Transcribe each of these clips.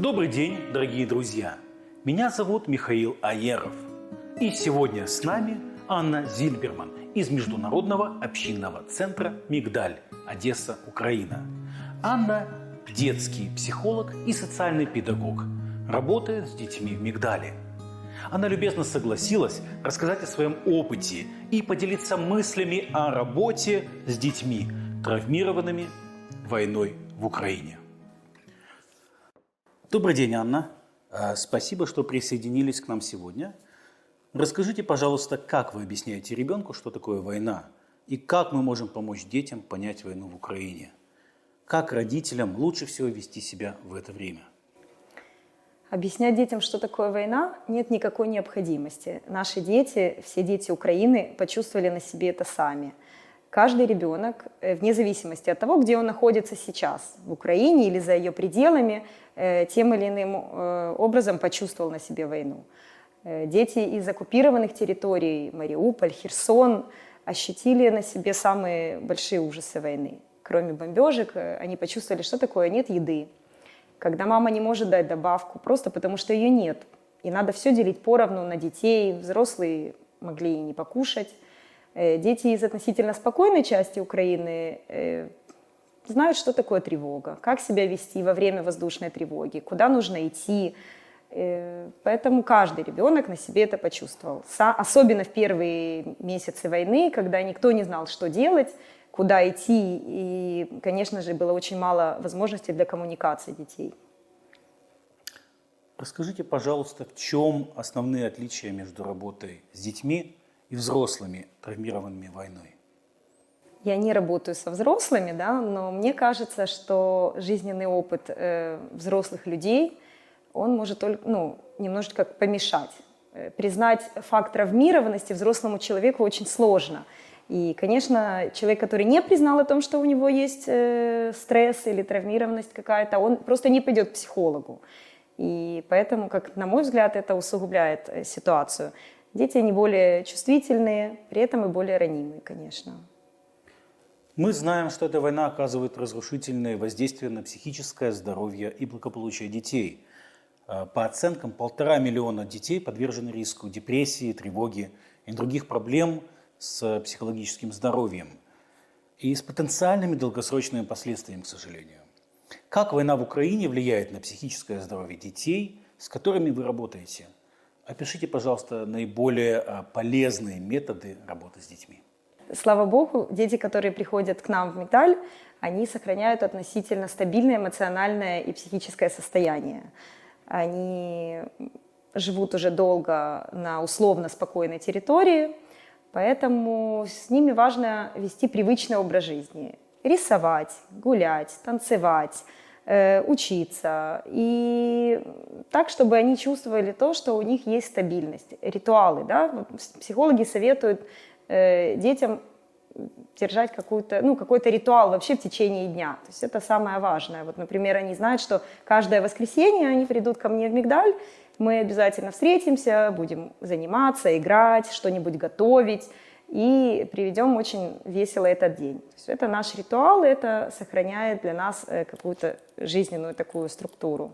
Добрый день, дорогие друзья! Меня зовут Михаил Аеров. И сегодня с нами Анна Зильберман из Международного общинного центра «Мигдаль», Одесса, Украина. Анна – детский психолог и социальный педагог. Работает с детьми в Мигдале. Она любезно согласилась рассказать о своем опыте и поделиться мыслями о работе с детьми, травмированными войной в Украине. Добрый день, Анна. Спасибо, что присоединились к нам сегодня. Расскажите, пожалуйста, как вы объясняете ребенку, что такое война, и как мы можем помочь детям понять войну в Украине? Как родителям лучше всего вести себя в это время? Объяснять детям, что такое война, нет никакой необходимости. Наши дети, все дети Украины почувствовали на себе это сами. Каждый ребенок, вне зависимости от того, где он находится сейчас, в Украине или за ее пределами, тем или иным образом почувствовал на себе войну. Дети из оккупированных территорий, Мариуполь, Херсон, ощутили на себе самые большие ужасы войны. Кроме бомбежек, они почувствовали, что такое нет еды. Когда мама не может дать добавку, просто потому что ее нет. И надо все делить поровну на детей, взрослые могли и не покушать. Дети из относительно спокойной части Украины знают, что такое тревога, как себя вести во время воздушной тревоги, куда нужно идти. Поэтому каждый ребенок на себе это почувствовал. Особенно в первые месяцы войны, когда никто не знал, что делать, куда идти. И, конечно же, было очень мало возможностей для коммуникации детей. Расскажите, пожалуйста, в чем основные отличия между работой с детьми и взрослыми, травмированными войной? Я не работаю со взрослыми, да, но мне кажется, что жизненный опыт взрослых людей, он может только, немножечко помешать. Признать факт травмированности взрослому человеку очень сложно. И, конечно, человек, который не признал о том, что у него есть стресс или травмированность какая-то, он просто не пойдет к психологу. И поэтому, как на мой взгляд, это усугубляет ситуацию. Дети, они более чувствительные, при этом и более ранимые, конечно. Мы знаем, что эта война оказывает разрушительное воздействие на психическое здоровье и благополучие детей. По оценкам, 1,5 миллиона детей подвержены риску депрессии, тревоги и других проблем с психологическим здоровьем и с потенциальными долгосрочными последствиями, к сожалению. Как война в Украине влияет на психическое здоровье детей, с которыми вы работаете? Опишите, пожалуйста, наиболее полезные методы работы с детьми. Слава Богу, дети, которые приходят к нам в Мигдаль, они сохраняют относительно стабильное эмоциональное и психическое состояние. Они живут уже долго на условно спокойной территории, поэтому с ними важно вести привычный образ жизни. Рисовать, гулять, танцевать, учиться. И так, чтобы они чувствовали то, что у них есть стабильность. Ритуалы, да? Психологи советуют детям держать какой-то ритуал вообще в течение дня. То есть это самое важное. Вот, например, они знают, что каждое воскресенье они придут ко мне в Мигдаль, мы обязательно встретимся, будем заниматься, играть, что-нибудь готовить и приведем очень весело этот день. То есть это наш ритуал, это сохраняет для нас какую-то жизненную такую структуру.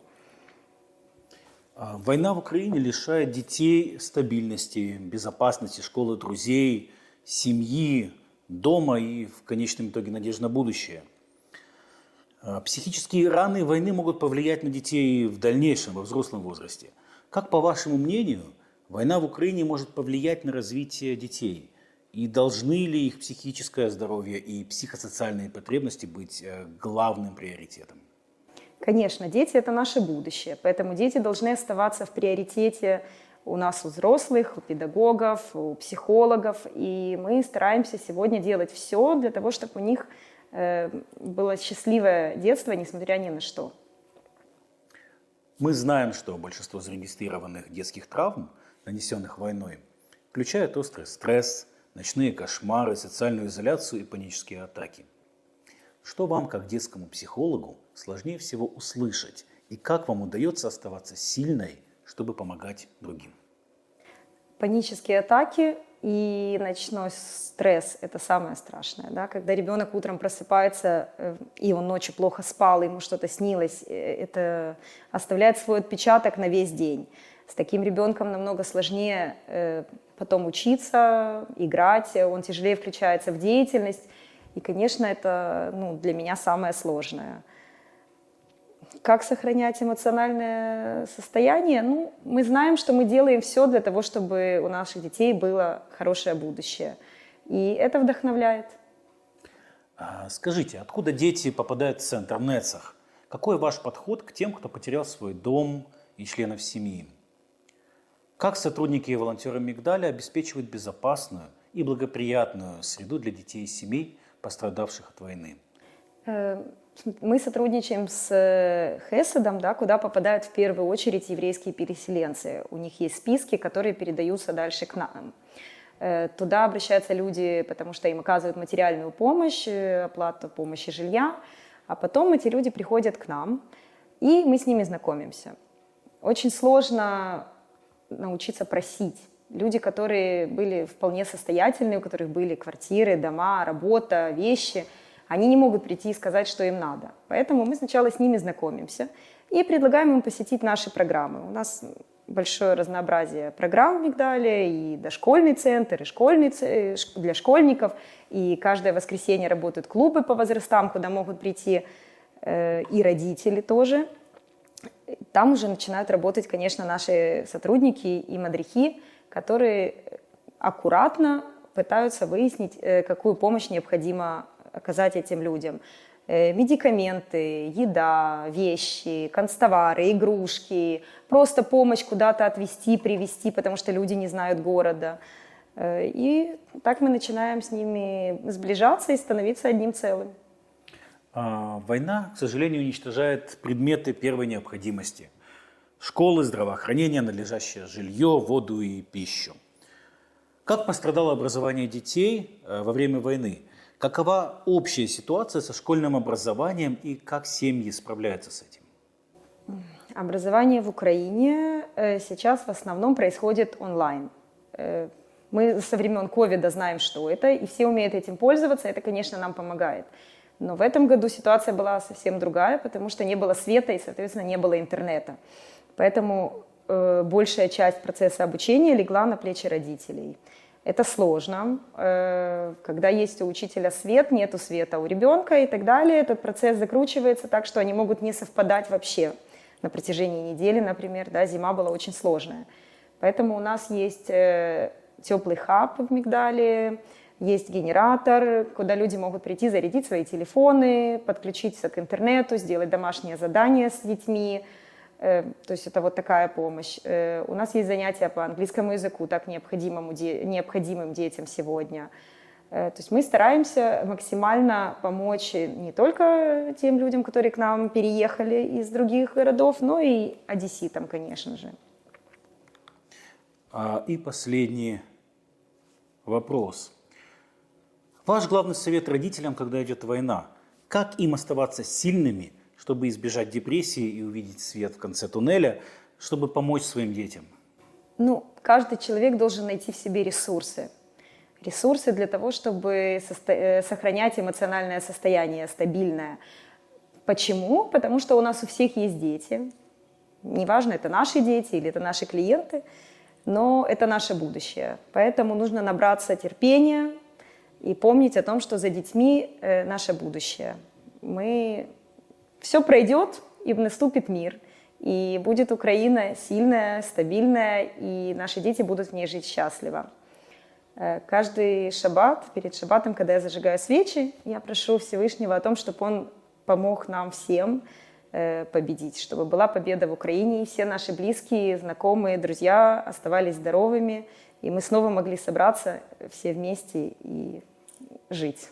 Война в Украине лишает детей стабильности, безопасности, школы, друзей, семьи, дома и, в конечном итоге, надежды на будущее. Психические раны войны могут повлиять на детей в дальнейшем, во взрослом возрасте. Как, по вашему мнению, война в Украине может повлиять на развитие детей? И должны ли их психическое здоровье и психосоциальные потребности быть главным приоритетом? Конечно, дети – это наше будущее, поэтому дети должны оставаться в приоритете у нас, у взрослых, у педагогов, у психологов. И мы стараемся сегодня делать все для того, чтобы у них было счастливое детство, несмотря ни на что. Мы знаем, что большинство зарегистрированных детских травм, нанесенных войной, включают острый стресс, ночные кошмары, социальную изоляцию и панические атаки. Что вам, как детскому психологу, сложнее всего услышать? И как вам удается оставаться сильной, чтобы помогать другим? Панические атаки и ночной стресс – это самое страшное. Да? Когда ребенок утром просыпается, и он ночью плохо спал, ему что-то снилось, это оставляет свой отпечаток на весь день. С таким ребенком намного сложнее потом учиться, играть, он тяжелее включается в деятельность. И, конечно, это для меня самое сложное. Как сохранять эмоциональное состояние? Мы знаем, что мы делаем все для того, чтобы у наших детей было хорошее будущее. И это вдохновляет. Скажите, откуда дети попадают в центр НЭЦах? Какой ваш подход к тем, кто потерял свой дом и членов семьи? Как сотрудники и волонтеры Мигдаля обеспечивают безопасную и благоприятную среду для детей и семей, пострадавших от войны? Мы сотрудничаем с Хеседом, да, куда попадают в первую очередь еврейские переселенцы. У них есть списки, которые передаются дальше к нам. Туда обращаются люди, потому что им оказывают материальную помощь, оплату помощи жилья, а потом эти люди приходят к нам, и мы с ними знакомимся. Очень сложно научиться просить. Люди, которые были вполне состоятельные, у которых были квартиры, дома, работа, вещи, они не могут прийти и сказать, что им надо. Поэтому мы сначала с ними знакомимся и предлагаем им посетить наши программы. У нас большое разнообразие программ в Мигдале, и дошкольный центр, и школьный для школьников, и каждое воскресенье работают клубы по возрастам, куда могут прийти и родители тоже. Там уже начинают работать, конечно, наши сотрудники и мадрихи, которые аккуратно пытаются выяснить, какую помощь необходимо оказать этим людям. Медикаменты, еда, вещи, канцтовары, игрушки, просто помощь куда-то отвезти, привезти, потому что люди не знают города. И так мы начинаем с ними сближаться и становиться одним целым. Война, к сожалению, уничтожает предметы первой необходимости. Школы, здравоохранение, надлежащее жилье, воду и пищу. Как пострадало образование детей во время войны? Какова общая ситуация со школьным образованием и как семьи справляются с этим? Образование в Украине сейчас в основном происходит онлайн. Мы со времен ковида знаем, что это, и все умеют этим пользоваться, это, конечно, нам помогает. Но в этом году ситуация была совсем другая, потому что не было света и, соответственно, не было интернета. Поэтому большая часть процесса обучения легла на плечи родителей. Это сложно. Когда есть у учителя свет, нету света у ребенка и так далее, этот процесс закручивается так, что они могут не совпадать вообще на протяжении недели, например. Да, зима была очень сложная. Поэтому у нас есть теплый хаб в Мигдале, есть генератор, куда люди могут прийти, зарядить свои телефоны, подключиться к интернету, сделать домашние задания с детьми. То есть это вот такая помощь. У нас есть занятия по английскому языку, так необходимым детям сегодня. То есть мы стараемся максимально помочь не только тем людям, которые к нам переехали из других городов, но и одесситам, конечно же. И последний вопрос. Ваш главный совет родителям, когда идет война, как им оставаться сильными, чтобы избежать депрессии и увидеть свет в конце туннеля, чтобы помочь своим детям? Каждый человек должен найти в себе ресурсы. Ресурсы для того, чтобы сохранять эмоциональное состояние стабильное. Почему? Потому что у нас у всех есть дети. Неважно, это наши дети или это наши клиенты, но это наше будущее. Поэтому нужно набраться терпения и помнить о том, что за детьми наше будущее. Все пройдет, и наступит мир, и будет Украина сильная, стабильная, и наши дети будут в ней жить счастливо. Каждый шаббат, перед шаббатом, когда я зажигаю свечи, я прошу Всевышнего о том, чтобы Он помог нам всем победить, чтобы была победа в Украине, и все наши близкие, знакомые, друзья оставались здоровыми, и мы снова могли собраться все вместе и жить.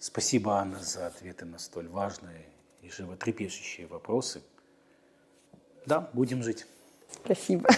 Спасибо, Анна, за ответы на столь важные и животрепещущие вопросы. Да, будем жить. Спасибо.